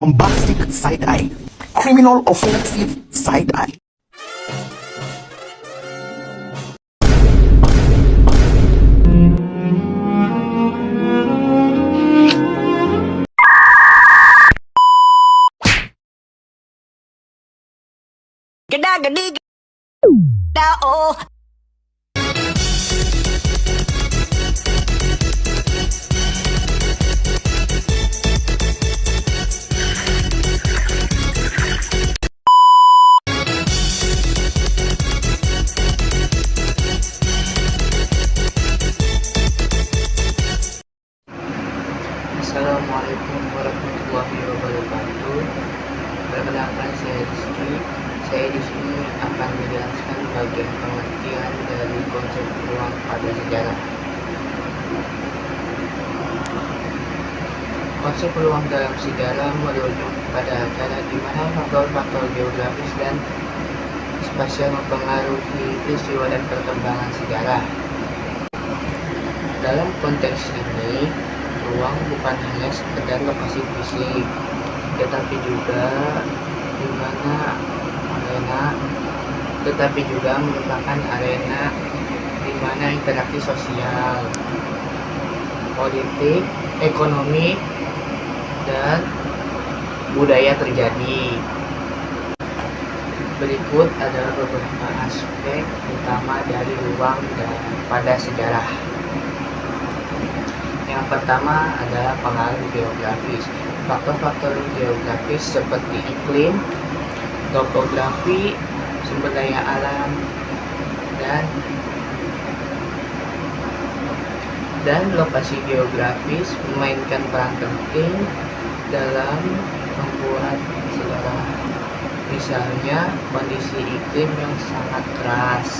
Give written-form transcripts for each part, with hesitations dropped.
bombastic side-eye, criminal offensive side-eye. Geda gedi geda oh. Assalamualaikum warahmatullahi wabarakatuh. Perkenalkan, saya Rizky. Saya di sini akan menjelaskan bagian pengertian dari konsep ruang pada sejarah. Konsep ruang dalam sejarah merujuk pada cara di mana faktor-faktor geografis dan spasial mempengaruhi peristiwa dan perkembangan sejarah. Dalam konteks ini, ruang bukan hanya sekedar lokasi fisik, tetapi juga merupakan arena di mana interaksi sosial, politik, ekonomi, dan budaya terjadi. Berikut adalah beberapa aspek utama dari ruang pada sejarah. Yang pertama adalah pengaruh geografis. Faktor-faktor geografis seperti iklim, topografi, sumber daya alam, dan lokasi geografis memainkan peran penting dalam membuat sejarah. Misalnya, kondisi iklim yang sangat keras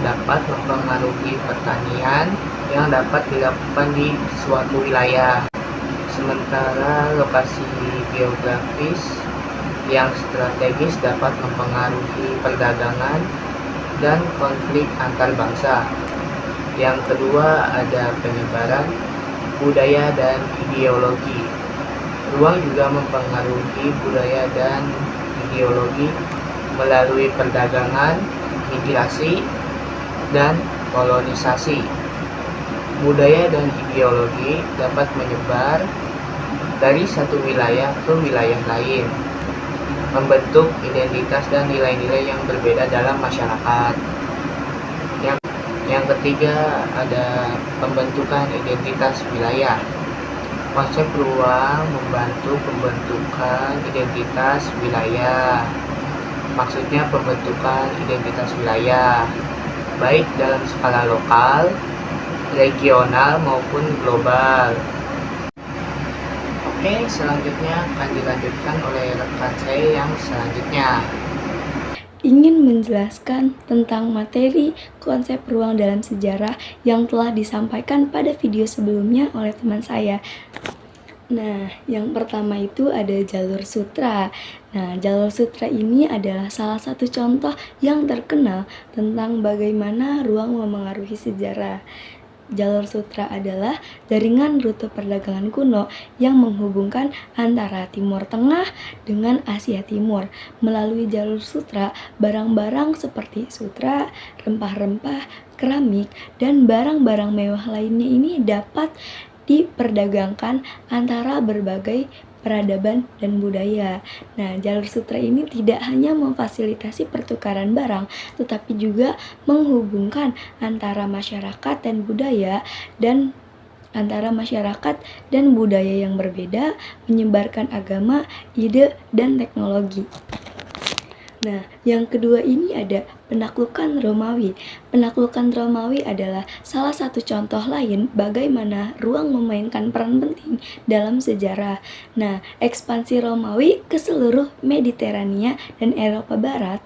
dapat mempengaruhi pertanian yang dapat dilakukan di suatu wilayah. Sementara lokasi geografis yang strategis dapat mempengaruhi perdagangan dan konflik antar bangsa. Yang kedua ada penyebaran budaya dan ideologi. Ruang juga mempengaruhi budaya dan ideologi melalui perdagangan, migrasi, dan kolonisasi. Budaya dan ideologi dapat menyebar dari satu wilayah ke wilayah lain, membentuk identitas dan nilai-nilai yang berbeda dalam masyarakat. Yang ketiga ada pembentukan identitas wilayah. Konsep ruang membantu pembentukan identitas wilayah. Maksudnya pembentukan identitas wilayah, baik dalam skala lokal, regional, maupun global. Oke, selanjutnya akan dilanjutkan oleh rekan saya yang selanjutnya. Ingin menjelaskan tentang materi konsep ruang dalam sejarah yang telah disampaikan pada video sebelumnya oleh teman saya. Nah, yang pertama itu ada jalur sutra. Nah, jalur sutra ini adalah salah satu contoh yang terkenal tentang bagaimana ruang memengaruhi sejarah. Jalur sutra adalah jaringan rute perdagangan kuno yang menghubungkan antara Timur Tengah dengan Asia Timur. Melalui jalur sutra, barang-barang seperti sutra, rempah-rempah, keramik, dan barang-barang mewah lainnya ini dapat diperdagangkan antara berbagai peradaban dan budaya. Nah, jalur sutra ini tidak hanya memfasilitasi pertukaran barang, tetapi juga menghubungkan antara masyarakat dan budaya yang berbeda, menyebarkan agama, ide, dan teknologi. Nah, yang kedua ini ada penaklukan Romawi. Penaklukan Romawi adalah salah satu contoh lain bagaimana ruang memainkan peran penting dalam sejarah. Nah, ekspansi Romawi ke seluruh Mediterania dan Eropa Barat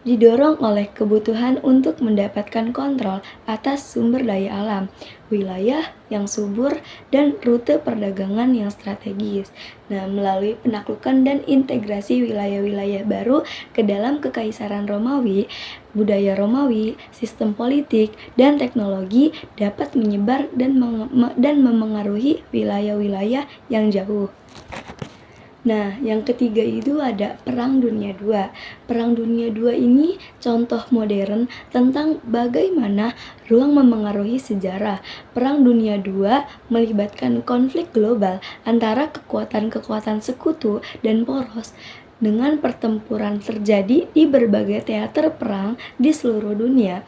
didorong oleh kebutuhan untuk mendapatkan kontrol atas sumber daya alam, wilayah yang subur, dan rute perdagangan yang strategis. Nah, melalui penaklukan dan integrasi wilayah-wilayah baru ke dalam Kekaisaran Romawi, budaya Romawi, sistem politik, dan teknologi dapat menyebar dan memengaruhi wilayah-wilayah yang jauh. Nah, yang ketiga itu ada Perang Dunia II. Perang Dunia II ini contoh modern tentang bagaimana ruang memengaruhi sejarah. Perang Dunia II melibatkan konflik global antara kekuatan-kekuatan sekutu dan poros dengan pertempuran terjadi di berbagai teater perang di seluruh dunia.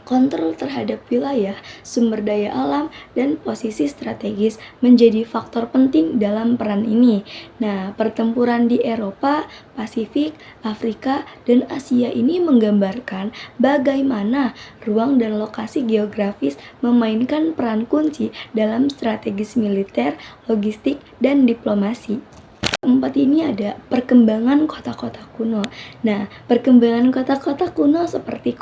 Kontrol terhadap wilayah, sumber daya alam, dan posisi strategis menjadi faktor penting dalam peran ini. Nah, pertempuran di Eropa, Pasifik, Afrika, dan Asia ini menggambarkan bagaimana ruang dan lokasi geografis memainkan peran kunci dalam strategis militer, logistik, dan diplomasi. Keempat ini ada perkembangan kota-kota kuno. Nah, perkembangan kota-kota kuno seperti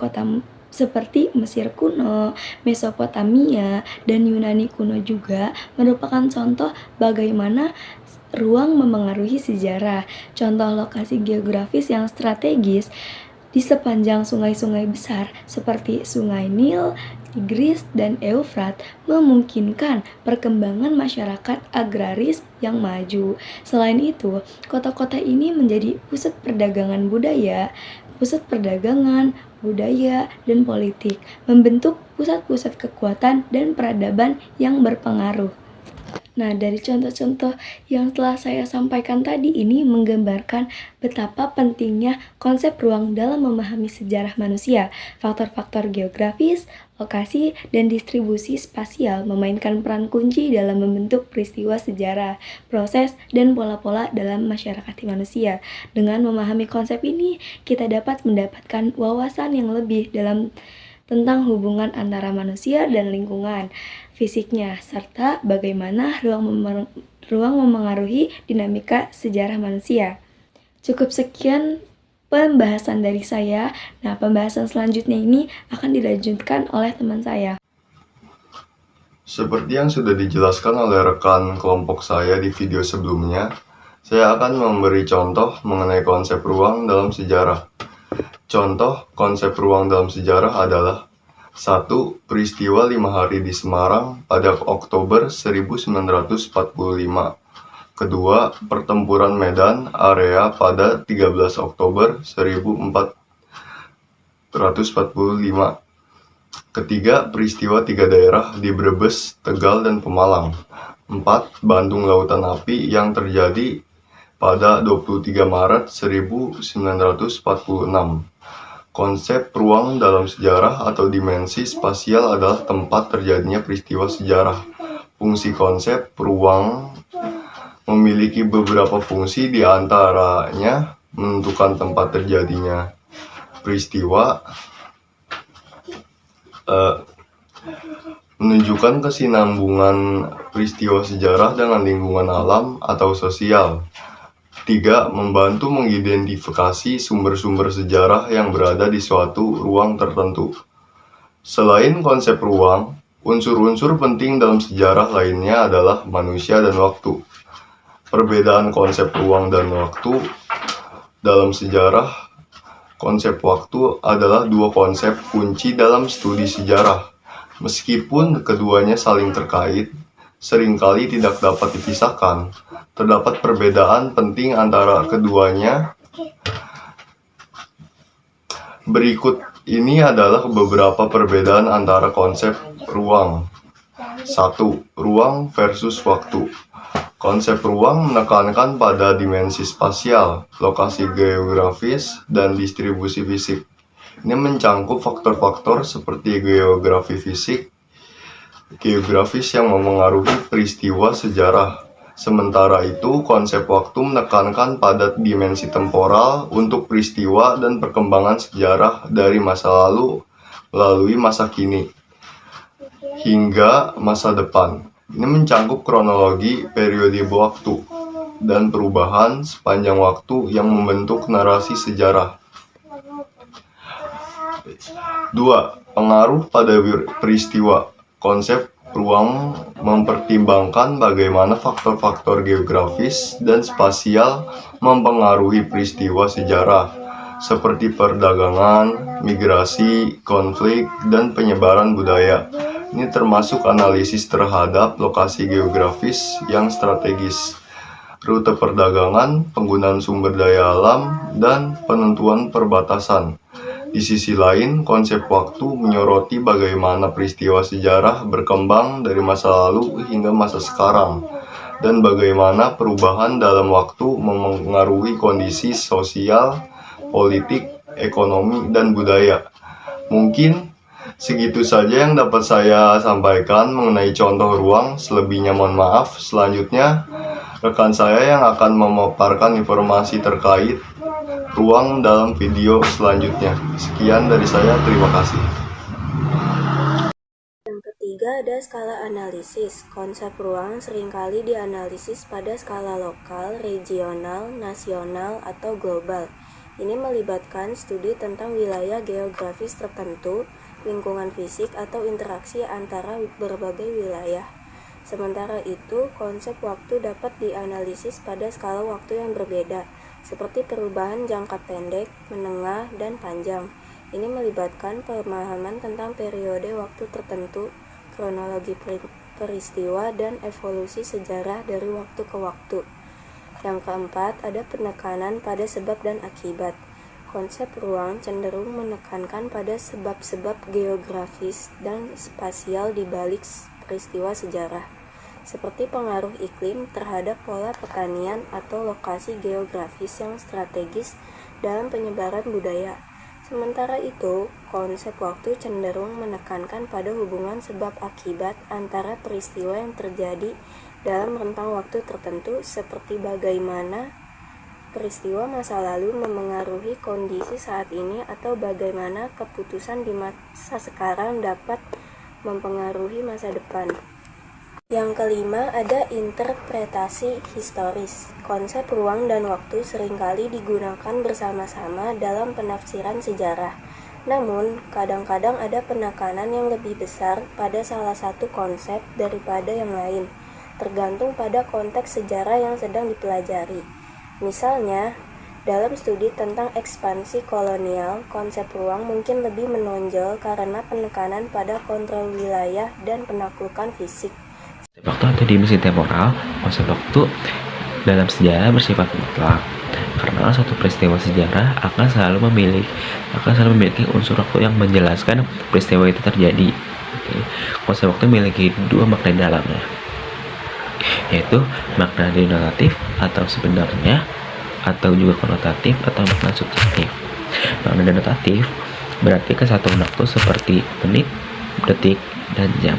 Mesir kuno, Mesopotamia, dan Yunani kuno juga merupakan contoh bagaimana ruang memengaruhi sejarah. Contoh lokasi geografis yang strategis di sepanjang sungai-sungai besar seperti Sungai Nil, Tigris, dan Eufrat memungkinkan perkembangan masyarakat agraris yang maju. Selain itu, kota-kota ini menjadi pusat perdagangan budaya, dan politik, membentuk pusat-pusat kekuatan dan peradaban yang berpengaruh. Nah, dari contoh-contoh yang telah saya sampaikan tadi ini menggambarkan betapa pentingnya konsep ruang dalam memahami sejarah manusia. Faktor-faktor geografis, lokasi, dan distribusi spasial memainkan peran kunci dalam membentuk peristiwa sejarah, proses, dan pola-pola dalam masyarakat manusia. Dengan memahami konsep ini, kita dapat mendapatkan wawasan yang lebih dalam tentang hubungan antara manusia dan lingkungan fisiknya, serta bagaimana ruang memengaruhi dinamika sejarah manusia. Cukup sekian pembahasan dari saya. Nah, pembahasan selanjutnya ini akan dilanjutkan oleh teman saya. Seperti yang sudah dijelaskan oleh rekan kelompok saya di video sebelumnya, saya akan memberi contoh mengenai konsep ruang dalam sejarah. Contoh konsep ruang dalam sejarah adalah 1. Peristiwa 5 hari di Semarang pada Oktober 1945. Kedua, pertempuran Medan area pada 13 Oktober 1445. Ketiga, peristiwa 3 daerah di Brebes, Tegal, dan Pemalang. 4. Bandung Lautan Api yang terjadi pada 23 Maret 1946. Konsep ruang dalam sejarah atau dimensi spasial adalah tempat terjadinya peristiwa sejarah. Fungsi konsep ruang memiliki beberapa fungsi, di antaranya menentukan tempat terjadinya peristiwa, menunjukkan kesinambungan peristiwa sejarah dengan lingkungan alam atau sosial. 3. Membantu mengidentifikasi sumber-sumber sejarah yang berada di suatu ruang tertentu. Selain konsep ruang, unsur-unsur penting dalam sejarah lainnya adalah manusia dan waktu. Perbedaan konsep ruang dan waktu dalam sejarah. Konsep waktu adalah dua konsep kunci dalam studi sejarah. Meskipun keduanya saling terkait, seringkali tidak dapat dipisahkan. Terdapat perbedaan penting antara keduanya. Berikut ini adalah beberapa perbedaan antara konsep ruang. 1. Ruang versus waktu. Konsep ruang menekankan pada dimensi spasial, lokasi geografis, dan distribusi fisik. Ini mencangkup faktor-faktor seperti geografis yang memengaruhi peristiwa sejarah. Sementara itu, konsep waktu menekankan pada dimensi temporal untuk peristiwa dan perkembangan sejarah dari masa lalu melalui masa kini hingga masa depan. Ini mencangkup kronologi, periode waktu, dan perubahan sepanjang waktu yang membentuk narasi sejarah. 2. Pengaruh pada peristiwa. Konsep ruang mempertimbangkan bagaimana faktor-faktor geografis dan spasial mempengaruhi peristiwa sejarah, seperti perdagangan, migrasi, konflik, dan penyebaran budaya. Ini termasuk analisis terhadap lokasi geografis yang strategis. rute perdagangan, penggunaan sumber daya alam, dan penentuan perbatasan. Di sisi lain, konsep waktu menyoroti bagaimana peristiwa sejarah berkembang dari masa lalu hingga masa sekarang, dan bagaimana perubahan dalam waktu memengaruhi kondisi sosial, politik, ekonomi, dan budaya. Mungkin segitu saja yang dapat saya sampaikan mengenai contoh ruang. Selebihnya mohon maaf. Selanjutnya, rekan saya yang akan memaparkan informasi terkait ruang dalam video selanjutnya. Sekian dari saya, terima kasih. Yang ketiga ada skala analisis. Konsep ruang seringkali dianalisis pada skala lokal, regional, nasional, atau global. Ini melibatkan studi tentang wilayah geografis tertentu, lingkungan fisik, atau interaksi antara berbagai wilayah. Sementara itu, konsep waktu dapat dianalisis pada skala waktu yang berbeda, seperti perubahan jangka pendek, menengah, dan panjang. Ini melibatkan pemahaman tentang periode waktu tertentu, kronologi peristiwa, dan evolusi sejarah dari waktu ke waktu. Yang keempat, ada penekanan pada sebab dan akibat. Konsep ruang cenderung menekankan pada sebab-sebab geografis dan spasial di balik peristiwa sejarah, seperti pengaruh iklim terhadap pola pertanian atau lokasi geografis yang strategis dalam penyebaran budaya. Sementara itu, konsep waktu cenderung menekankan pada hubungan sebab akibat antara peristiwa yang terjadi dalam rentang waktu tertentu, seperti bagaimana peristiwa masa lalu memengaruhi kondisi saat ini atau bagaimana keputusan di masa sekarang dapat mempengaruhi masa depan. Yang kelima ada interpretasi historis. Konsep ruang dan waktu seringkali digunakan bersama-sama dalam penafsiran sejarah. Namun, kadang-kadang ada penekanan yang lebih besar pada salah satu konsep daripada yang lain, tergantung pada konteks sejarah yang sedang dipelajari. Misalnya, dalam studi tentang ekspansi kolonial, konsep ruang mungkin lebih menonjol karena penekanan pada kontrol wilayah dan penaklukan fisik. Waktu atau dimensi temporal, konsep waktu dalam sejarah bersifat mutlak, karena suatu peristiwa sejarah akan selalu memiliki unsur waktu yang menjelaskan peristiwa itu terjadi. Konsep waktu memiliki dua makna di dalamnya, yaitu makna denotatif atau sebenarnya, atau juga konotatif atau makna subjektif. Makna denotatif berarti ke satu waktu seperti menit, detik, dan jam,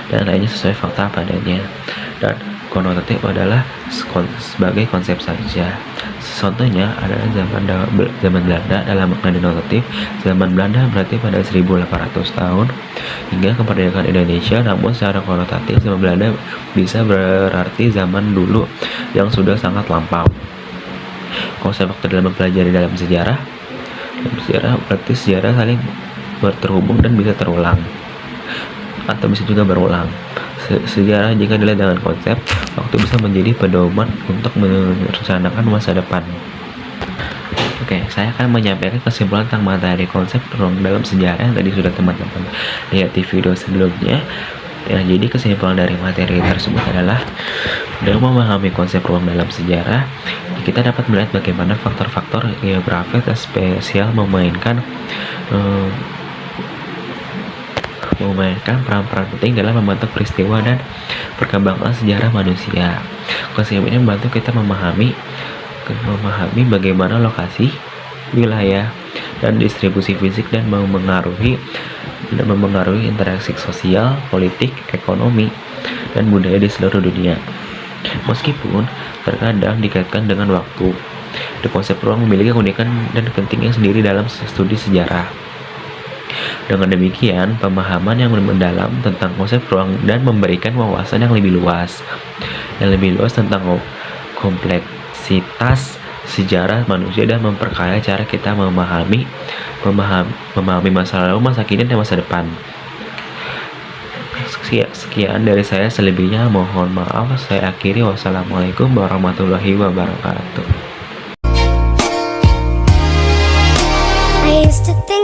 dan lainnya sesuai fakta padanya. Dan konotatif adalah sebagai konsep saja. Contohnya adalah zaman Belanda dalam makna denotatif. Zaman Belanda berarti pada 1800 tahun hingga kemerdekaan Indonesia, namun secara konotatif zaman Belanda bisa berarti zaman dulu yang sudah sangat lampau. Konsep waktu dalam mempelajari dalam sejarah berarti sejarah saling terhubung dan bisa terulang atau bisa juga berulang. Sejarah jika dilihat dengan konsep waktu bisa menjadi pedoman untuk merencanakan masa depan. Oke, saya akan menyampaikan kesimpulan tentang materi konsep ruang dalam sejarah yang tadi sudah teman-teman lihat di video sebelumnya. Ya, jadi kesimpulan dari materi tersebut adalah dalam memahami konsep ruang dalam sejarah, kita dapat melihat bagaimana faktor-faktor geografis dan spasial memainkan peran-peran penting dalam membentuk peristiwa dan perkembangan sejarah manusia. Konsep ini membantu kita memahami bagaimana lokasi, wilayah, dan distribusi fisik dan memengaruhi interaksi sosial, politik, ekonomi, dan budaya di seluruh dunia. Meskipun terkadang dikaitkan dengan waktu, konsep ruang memiliki keunikan dan pentingnya sendiri dalam studi sejarah. Dengan demikian, pemahaman yang mendalam tentang konsep ruang dan memberikan wawasan yang lebih luas tentang kompleksitas sejarah manusia dan memperkaya cara kita memahami masa lalu, masa kini, dan masa depan. Sekian dari saya, selebihnya mohon maaf. Saya akhiri. Wassalamualaikum warahmatullahi wabarakatuh. I used to think